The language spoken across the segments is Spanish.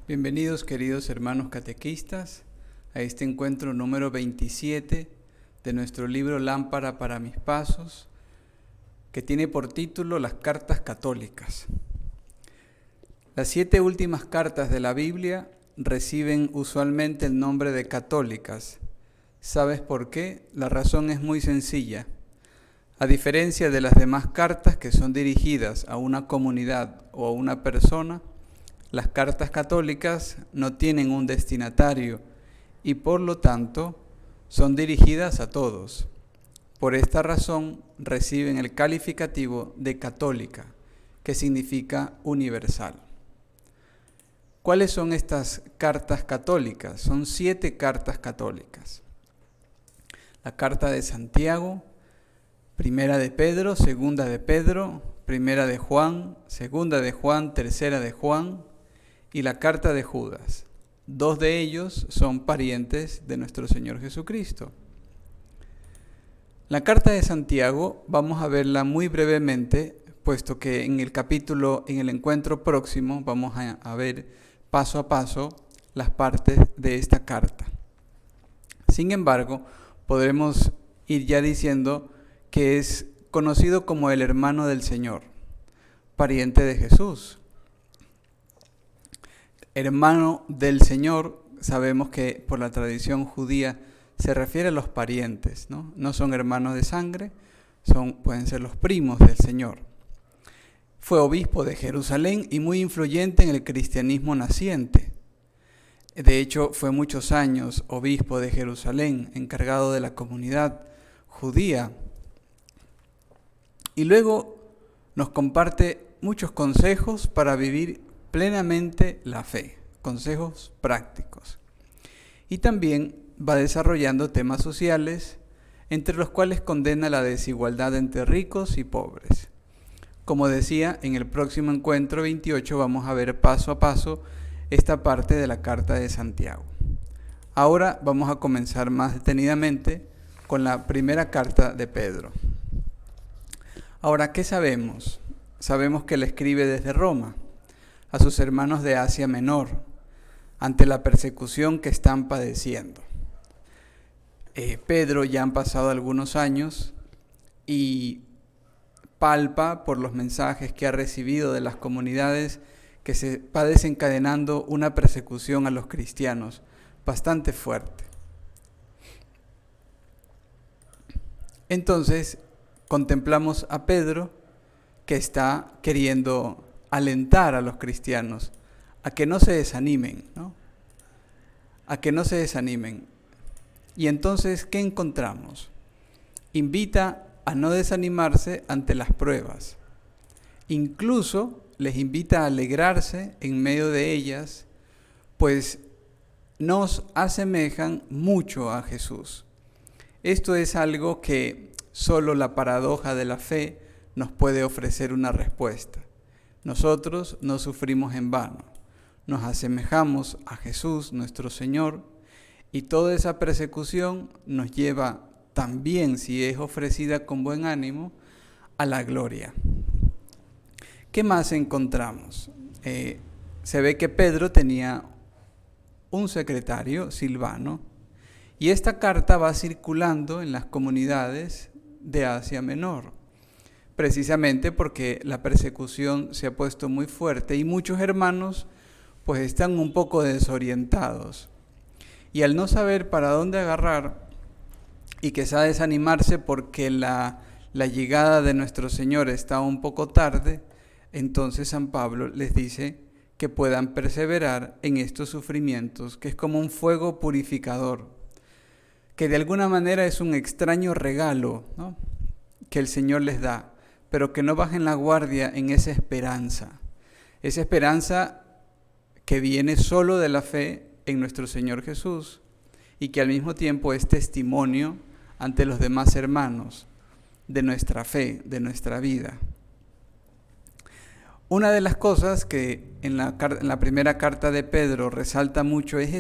Bienvenidos, queridos hermanos catequistas, a este encuentro número 27 de nuestro libro Lámpara para mis pasos, que tiene por título Las Cartas Católicas. Las 7 últimas cartas de la Biblia reciben usualmente el nombre de católicas. ¿Sabes por qué? La razón es muy sencilla. A diferencia de las demás cartas que son dirigidas a una comunidad o a una persona, las cartas católicas no tienen un destinatario y por lo tanto son dirigidas a todos. Por esta razón reciben el calificativo de católica, que significa universal. ¿Cuáles son estas cartas católicas? Son 7 cartas católicas. La carta de Santiago, primera de Pedro, segunda de Pedro, primera de Juan, segunda de Juan, tercera de Juan, y la carta de Judas. 2 de ellos son parientes de nuestro Señor Jesucristo. La carta de Santiago vamos a verla muy brevemente, puesto que en el encuentro próximo vamos a ver paso a paso las partes de esta carta. Sin embargo, podremos ir ya diciendo que es conocido como el hermano del Señor, pariente de Jesús. Hermano del Señor, sabemos que por la tradición judía se refiere a los parientes, ¿no? No son hermanos de sangre, pueden ser los primos del Señor. Fue obispo de Jerusalén y muy influyente en el cristianismo naciente. De hecho, fue muchos años obispo de Jerusalén, encargado de la comunidad judía. Y luego nos comparte muchos consejos para vivir plenamente la fe, consejos prácticos. Y también va desarrollando temas sociales, entre los cuales condena la desigualdad entre ricos y pobres. Como decía, en el próximo encuentro 28 vamos a ver paso a paso esta parte de la carta de Santiago. Ahora vamos a comenzar más detenidamente con la primera carta de Pedro. Ahora, ¿qué sabemos? Sabemos que la escribe desde Roma a sus hermanos de Asia Menor, ante la persecución que están padeciendo. Pedro ya han pasado algunos años y palpa por los mensajes que ha recibido de las comunidades que se va desencadenando una persecución a los cristianos bastante fuerte. Entonces, contemplamos a Pedro que está queriendo alentar a los cristianos a que no se desanimen, ¿no? A que no se desanimen. Y entonces, ¿qué encontramos? Invita a no desanimarse ante las pruebas. Incluso les invita a alegrarse en medio de ellas, pues nos asemejan mucho a Jesús. Esto es algo que solo la paradoja de la fe nos puede ofrecer una respuesta. Nosotros no sufrimos en vano, nos asemejamos a Jesús, nuestro Señor, y toda esa persecución nos lleva también, si es ofrecida con buen ánimo, a la gloria. ¿Qué más encontramos? Se ve que Pedro tenía un secretario, Silvano, y esta carta va circulando en las comunidades de Asia Menor, precisamente porque la persecución se ha puesto muy fuerte y muchos hermanos pues están un poco desorientados. Y al no saber para dónde agarrar y quizá desanimarse porque la llegada de nuestro Señor está un poco tarde, entonces San Pablo les dice que puedan perseverar en estos sufrimientos, que es como un fuego purificador, que de alguna manera es un extraño regalo, ¿no?, que el Señor les da, pero que no bajen la guardia en esa esperanza que viene solo de la fe en nuestro Señor Jesús y que al mismo tiempo es testimonio ante los demás hermanos de nuestra fe, de nuestra vida. Una de las cosas que en la primera carta de Pedro resalta mucho es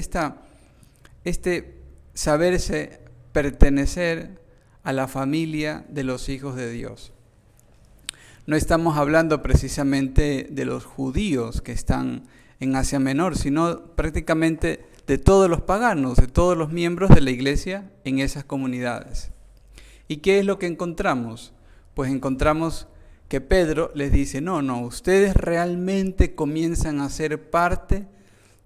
este saberse pertenecer a la familia de los hijos de Dios. No estamos hablando precisamente de los judíos que están en Asia Menor, sino prácticamente de todos los paganos, de todos los miembros de la iglesia en esas comunidades. ¿Y qué es lo que encontramos? Pues encontramos que Pedro les dice, no, ustedes realmente comienzan a ser parte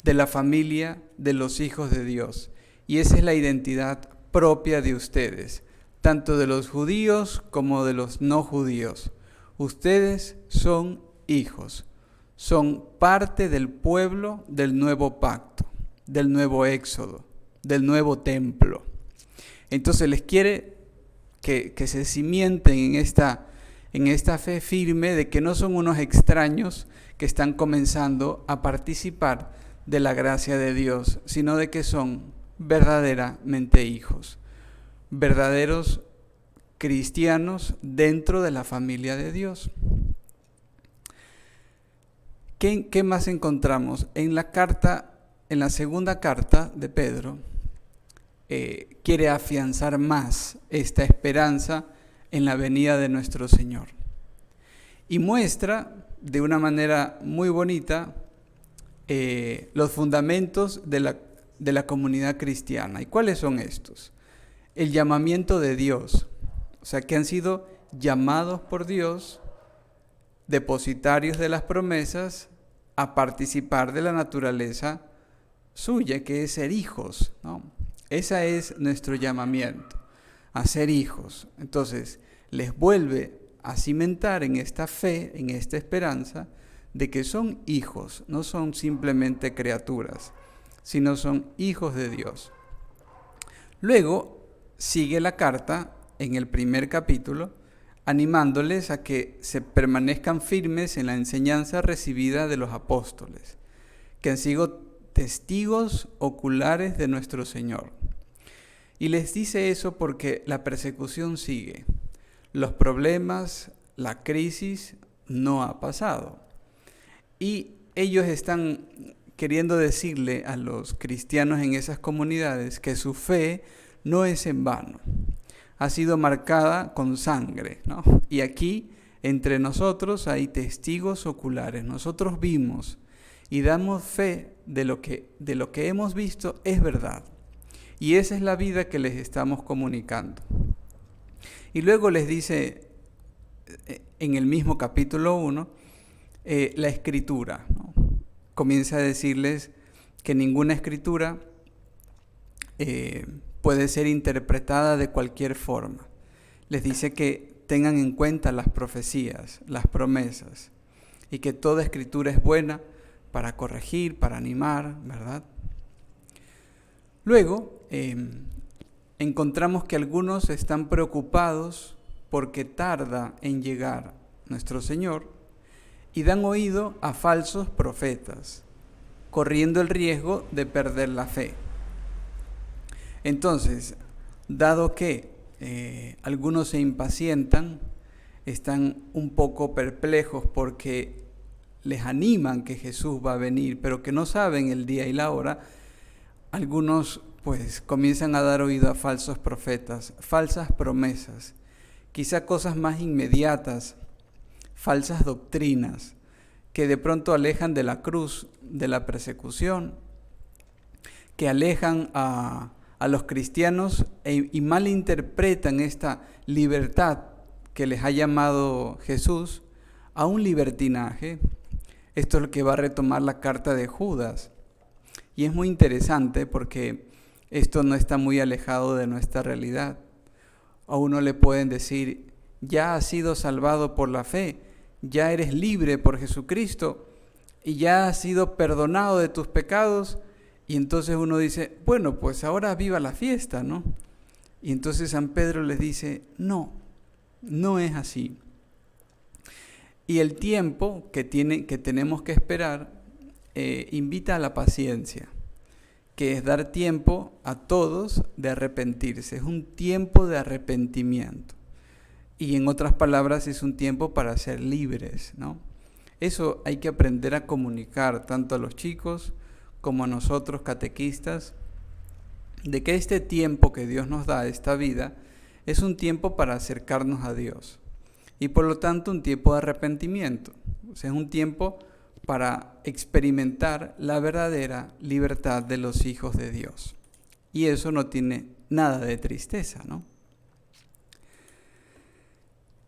de la familia de los hijos de Dios. Y esa es la identidad propia de ustedes, tanto de los judíos como de los no judíos. Ustedes son hijos, son parte del pueblo del nuevo pacto, del nuevo éxodo, del nuevo templo. Entonces les quiere que se cimienten en esta fe firme de que no son unos extraños que están comenzando a participar de la gracia de Dios, sino de que son verdaderamente hijos, verdaderos cristianos dentro de la familia de Dios. ¿Qué más encontramos? En la segunda carta de Pedro, quiere afianzar más esta esperanza en la venida de nuestro Señor. Y muestra de una manera muy bonita los fundamentos de la comunidad cristiana. ¿Y cuáles son estos? El llamamiento de Dios, o sea, que han sido llamados por Dios, depositarios de las promesas, a participar de la naturaleza suya, que es ser hijos, ¿no? Ese es nuestro llamamiento, a ser hijos. Entonces, les vuelve a cimentar en esta fe, en esta esperanza, de que son hijos, no son simplemente criaturas, sino son hijos de Dios. Luego, sigue la carta en el primer capítulo, animándoles a que se permanezcan firmes en la enseñanza recibida de los apóstoles, que han sido testigos oculares de nuestro Señor. Y les dice eso porque la persecución sigue. Los problemas, la crisis no ha pasado. Y ellos están queriendo decirle a los cristianos en esas comunidades que su fe no es en vano. Ha sido marcada con sangre, ¿no? Y aquí, entre nosotros, hay testigos oculares. Nosotros vimos y damos fe de lo que hemos visto es verdad. Y esa es la vida que les estamos comunicando. Y luego les dice, en el mismo capítulo 1, la escritura, ¿no? Comienza a decirles que ninguna escritura puede ser interpretada de cualquier forma. Les dice que tengan en cuenta las profecías, las promesas, y que toda escritura es buena para corregir, para animar, ¿verdad? Luego, encontramos que algunos están preocupados porque tarda en llegar nuestro Señor y dan oído a falsos profetas, corriendo el riesgo de perder la fe. Entonces, dado que algunos se impacientan, están un poco perplejos porque les animan que Jesús va a venir, pero que no saben el día y la hora, algunos pues comienzan a dar oído a falsos profetas, falsas promesas, quizá cosas más inmediatas, falsas doctrinas que de pronto alejan de la cruz, de la persecución, que alejan a los cristianos y malinterpretan esta libertad que les ha llamado Jesús a un libertinaje. Esto es lo que va a retomar la carta de Judas. Y es muy interesante porque esto no está muy alejado de nuestra realidad. A uno le pueden decir, ya has sido salvado por la fe, ya eres libre por Jesucristo y ya has sido perdonado de tus pecados. Y entonces uno dice, bueno, pues ahora viva la fiesta, ¿no? Y entonces San Pedro les dice, no es así. Y el tiempo que tenemos que esperar invita a la paciencia, que es dar tiempo a todos de arrepentirse. Es un tiempo de arrepentimiento. Y en otras palabras, es un tiempo para ser libres, ¿no? Eso hay que aprender a comunicar tanto a los chicos como a nosotros catequistas, de que este tiempo que Dios nos da, esta vida, es un tiempo para acercarnos a Dios. Y por lo tanto un tiempo de arrepentimiento. O sea, es un tiempo para experimentar la verdadera libertad de los hijos de Dios. Y eso no tiene nada de tristeza, ¿no?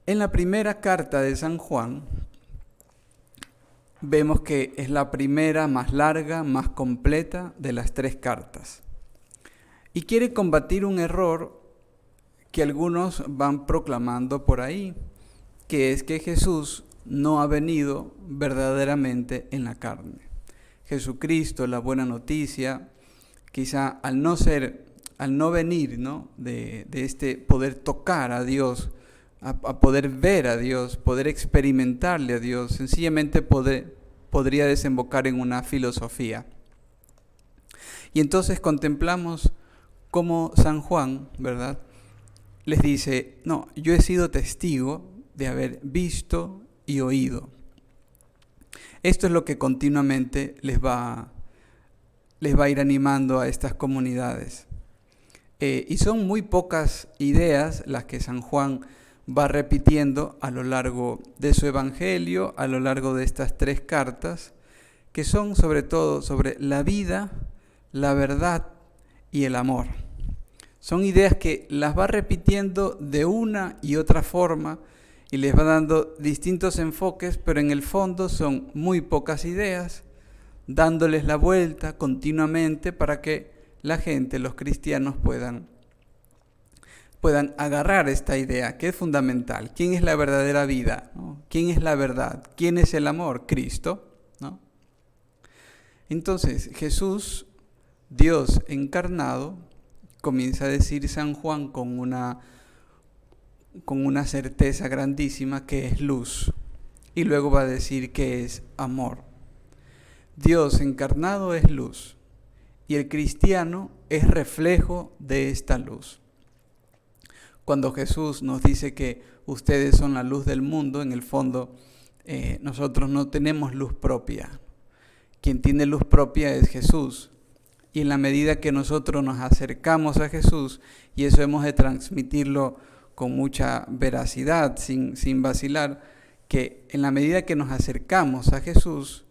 En la primera carta de San Juan, vemos que es la primera más larga, más completa de las 3 cartas. Y quiere combatir un error que algunos van proclamando por ahí, que es que Jesús no ha venido verdaderamente en la carne. Jesucristo, la buena noticia, quizá al no venir, ¿no?, de este poder tocar a Dios, a poder ver a Dios, poder experimentarle a Dios, sencillamente podría desembocar en una filosofía. Y entonces contemplamos cómo San Juan, ¿verdad?, les dice, no, yo he sido testigo de haber visto y oído. Esto es lo que continuamente les va a ir animando a estas comunidades. Y son muy pocas ideas las que San Juan va repitiendo a lo largo de su evangelio, a lo largo de estas 3 cartas, que son sobre todo sobre la vida, la verdad y el amor. Son ideas que las va repitiendo de una y otra forma y les va dando distintos enfoques, pero en el fondo son muy pocas ideas, dándoles la vuelta continuamente para que la gente, los cristianos, puedan agarrar esta idea que es fundamental. ¿Quién es la verdadera vida?, ¿no? ¿Quién es la verdad? ¿Quién es el amor? Cristo, ¿no? Entonces, Jesús, Dios encarnado, comienza a decir San Juan con una certeza grandísima que es luz. Y luego va a decir que es amor. Dios encarnado es luz. Y el cristiano es reflejo de esta luz. Cuando Jesús nos dice que ustedes son la luz del mundo, en el fondo nosotros no tenemos luz propia. Quien tiene luz propia es Jesús. Y en la medida que nosotros nos acercamos a Jesús, y eso hemos de transmitirlo con mucha veracidad, sin vacilar, que en la medida que nos acercamos a Jesús,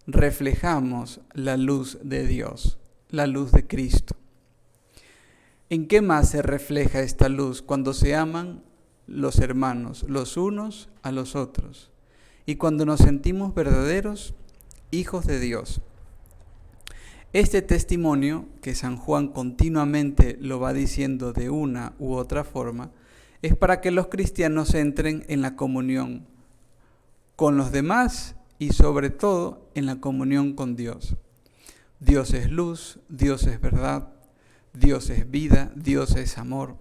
reflejamos la luz de Dios, la luz de Cristo. ¿En qué más se refleja esta luz? Cuando se aman los hermanos, los unos a los otros, y cuando nos sentimos verdaderos hijos de Dios. Este testimonio, que San Juan continuamente lo va diciendo de una u otra forma, es para que los cristianos entren en la comunión con los demás y sobre todo en la comunión con Dios. Dios es luz, Dios es verdad, Dios es vida, Dios es amor.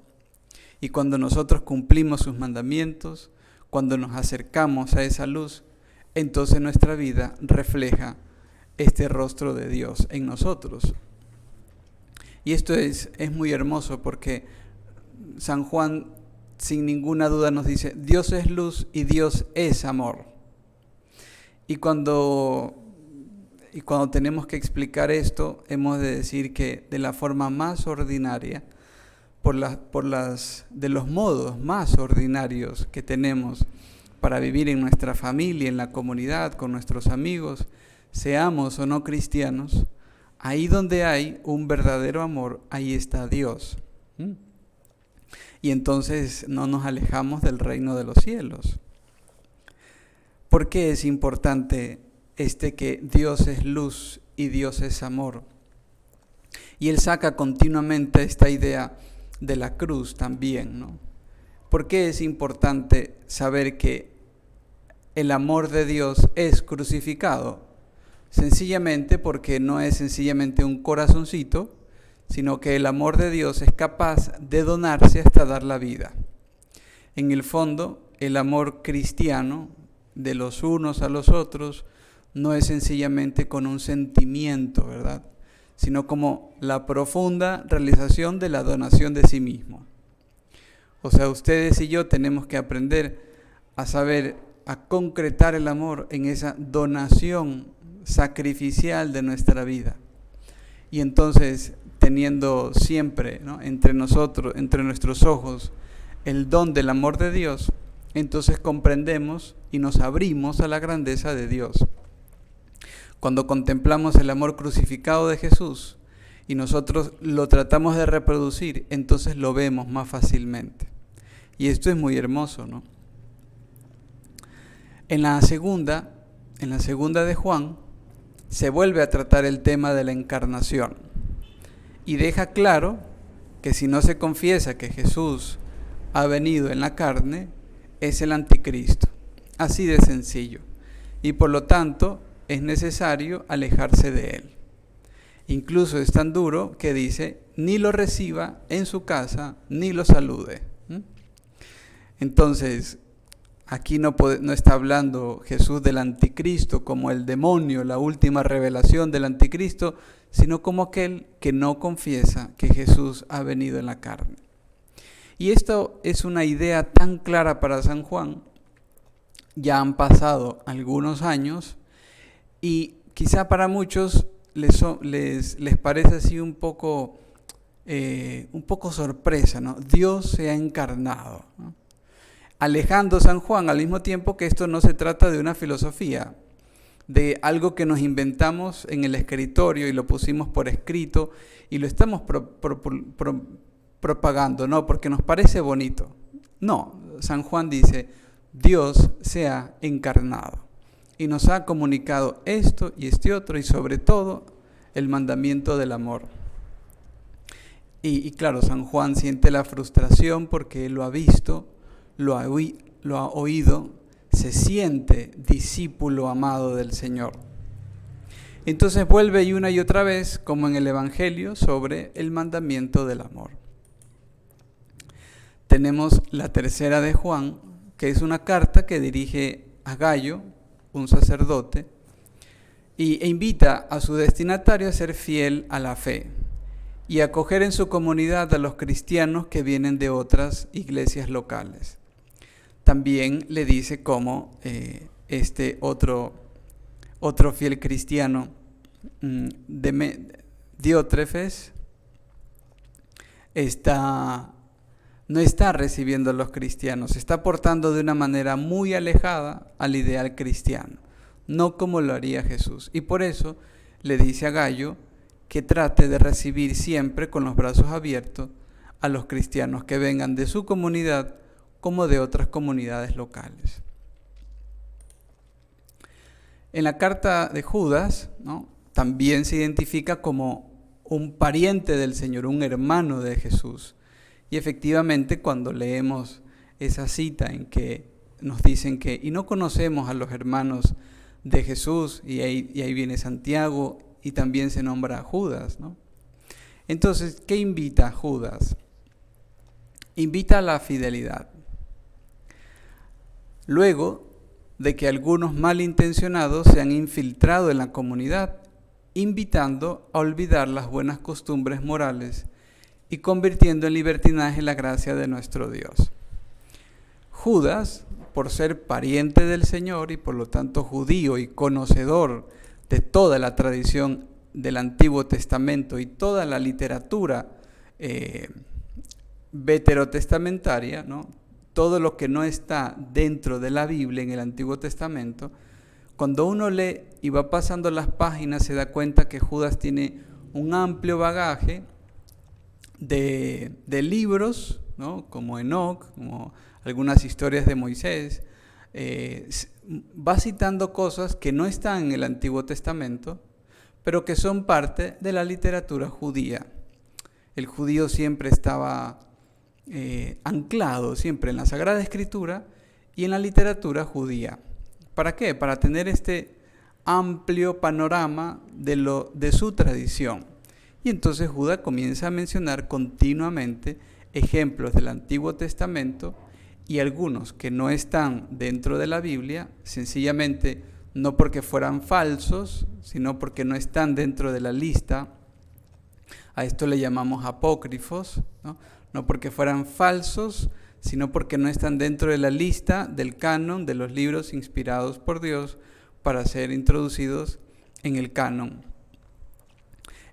Y cuando nosotros cumplimos sus mandamientos, cuando nos acercamos a esa luz, entonces nuestra vida refleja este rostro de Dios en nosotros. Y esto es muy hermoso porque San Juan sin ninguna duda nos dice, Dios es luz y Dios es amor. Y cuando tenemos que explicar esto, hemos de decir que de la forma más ordinaria, de los modos más ordinarios que tenemos para vivir en nuestra familia, en la comunidad, con nuestros amigos, seamos o no cristianos, ahí donde hay un verdadero amor, ahí está Dios. Y entonces no nos alejamos del reino de los cielos. ¿Por qué es importante que Dios es luz y Dios es amor? Y él saca continuamente esta idea de la cruz también, ¿no? ¿Por qué es importante saber que el amor de Dios es crucificado? Sencillamente porque no es sencillamente un corazoncito, sino que el amor de Dios es capaz de donarse hasta dar la vida. En el fondo, el amor cristiano de los unos a los otros no es sencillamente con un sentimiento, ¿verdad?, sino como la profunda realización de la donación de sí mismo. O sea, ustedes y yo tenemos que aprender a saber, a concretar el amor en esa donación sacrificial de nuestra vida. Y entonces, teniendo siempre, ¿no?, entre nosotros, entre nuestros ojos, el don del amor de Dios, entonces comprendemos y nos abrimos a la grandeza de Dios. Cuando contemplamos el amor crucificado de Jesús y nosotros lo tratamos de reproducir, entonces lo vemos más fácilmente. Y esto es muy hermoso, ¿no? En la segunda de Juan, se vuelve a tratar el tema de la encarnación y deja claro que si no se confiesa que Jesús ha venido en la carne, es el anticristo. Así de sencillo. Y por lo tanto, es necesario alejarse de él. Incluso es tan duro que dice, ni lo reciba en su casa, ni lo salude. Entonces, aquí no está hablando Jesús del anticristo como el demonio, la última revelación del anticristo, sino como aquel que no confiesa que Jesús ha venido en la carne. Y esto es una idea tan clara para San Juan. Ya han pasado algunos años y quizá para muchos les parece así un poco sorpresa, ¿no? Dios se ha encarnado, ¿no? Alejando San Juan al mismo tiempo que esto no se trata de una filosofía, de algo que nos inventamos en el escritorio y lo pusimos por escrito y lo estamos propagando, ¿no? Porque nos parece bonito. No, San Juan dice, Dios se ha encarnado y nos ha comunicado esto y este otro y sobre todo el mandamiento del amor. Y claro, San Juan siente la frustración porque él lo ha visto, lo ha oído, se siente discípulo amado del Señor. Entonces vuelve y una y otra vez, como en el Evangelio, sobre el mandamiento del amor. Tenemos la tercera de Juan, que es una carta que dirige a Gayo, un sacerdote, e invita a su destinatario a ser fiel a la fe y a acoger en su comunidad a los cristianos que vienen de otras iglesias locales. También le dice cómo este otro fiel cristiano, Diótrefes, no está recibiendo a los cristianos, se está portando de una manera muy alejada al ideal cristiano, no como lo haría Jesús. Y por eso le dice a Gayo que trate de recibir siempre con los brazos abiertos a los cristianos que vengan de su comunidad como de otras comunidades locales. En la carta de Judas, ¿no?, también se identifica como un pariente del Señor, un hermano de Jesús. Y efectivamente, cuando leemos esa cita en que nos dicen que y no conocemos a los hermanos de Jesús, y ahí viene Santiago y también se nombra a Judas, ¿no? Entonces, ¿qué invita a Judas? Invita a la fidelidad. Luego de que algunos malintencionados se han infiltrado en la comunidad, invitando a olvidar las buenas costumbres morales y convirtiendo en libertinaje la gracia de nuestro Dios. Judas, por ser pariente del Señor y por lo tanto judío y conocedor de toda la tradición del Antiguo Testamento y toda la literatura veterotestamentaria, ¿no?, todo lo que no está dentro de la Biblia en el Antiguo Testamento, cuando uno lee y va pasando las páginas se da cuenta que Judas tiene un amplio bagaje de libros, ¿no?, como Enoc, como algunas historias de Moisés. Va citando cosas que no están en el Antiguo Testamento, pero que son parte de la literatura judía. El judío siempre estaba anclado siempre en la Sagrada Escritura y en la literatura judía. ¿Para qué? Para tener este amplio panorama de su tradición. Y entonces Judas comienza a mencionar continuamente ejemplos del Antiguo Testamento y algunos que no están dentro de la Biblia, sencillamente no porque fueran falsos, sino porque no están dentro de la lista. A esto le llamamos apócrifos, ¿no? No porque fueran falsos, sino porque no están dentro de la lista del canon de los libros inspirados por Dios para ser introducidos en el canon.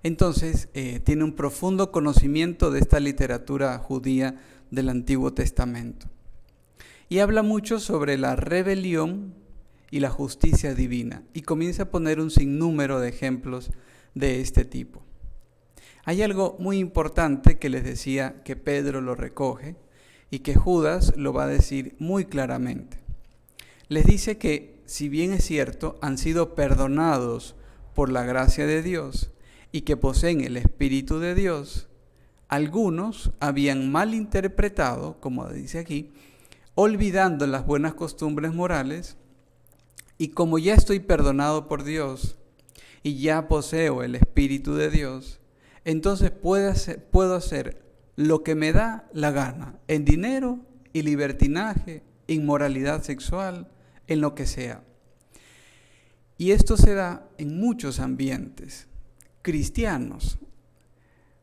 Entonces, tiene un profundo conocimiento de esta literatura judía del Antiguo Testamento. Y habla mucho sobre la rebelión y la justicia divina. Y comienza a poner un sinnúmero de ejemplos de este tipo. Hay algo muy importante que les decía que Pedro lo recoge y que Judas lo va a decir muy claramente. Les dice que, si bien es cierto, han sido perdonados por la gracia de Dios y que poseen el Espíritu de Dios, algunos habían malinterpretado, como dice aquí, olvidando las buenas costumbres morales, y como ya estoy perdonado por Dios y ya poseo el Espíritu de Dios, entonces puedo hacer lo que me da la gana, en dinero y libertinaje, inmoralidad sexual, en lo que sea. Y esto se da en muchos ambientes cristianos,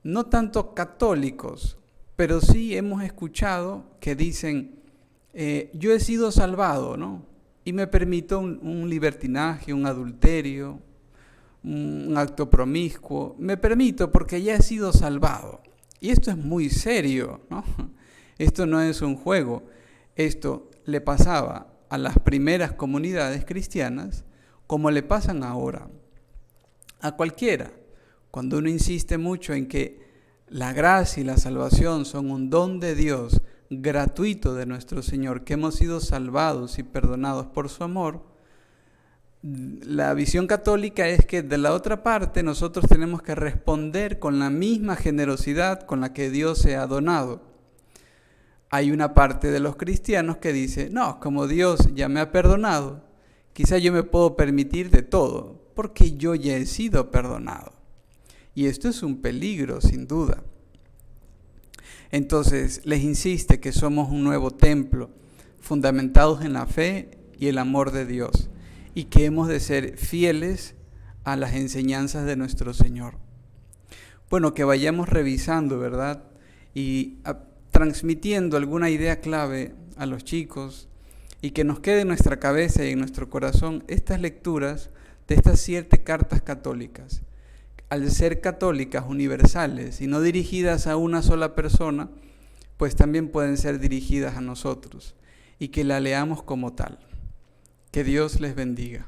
no tanto católicos, pero sí hemos escuchado que dicen, yo he sido salvado, ¿no? Y me permito un libertinaje, un adulterio, un acto promiscuo. Me permito porque ya he sido salvado. Y esto es muy serio, ¿no? Esto no es un juego. Esto le pasaba a las primeras comunidades cristianas como le pasan ahora a cualquiera. Cuando uno insiste mucho en que la gracia y la salvación son un don de Dios gratuito de nuestro Señor, que hemos sido salvados y perdonados por su amor, la visión católica es que de la otra parte nosotros tenemos que responder con la misma generosidad con la que Dios se ha donado. Hay una parte de los cristianos que dice, no, como Dios ya me ha perdonado, quizá yo me puedo permitir de todo, porque yo ya he sido perdonado. Y esto es un peligro, sin duda. Entonces, les insiste que somos un nuevo templo, fundamentados en la fe y el amor de Dios, y que hemos de ser fieles a las enseñanzas de nuestro Señor. Bueno, que vayamos revisando, ¿verdad? Y transmitiendo alguna idea clave a los chicos, y que nos quede en nuestra cabeza y en nuestro corazón estas lecturas de estas 7 cartas católicas. Al ser católicas universales y no dirigidas a una sola persona, pues también pueden ser dirigidas a nosotros, y que la leamos como tal. Que Dios les bendiga.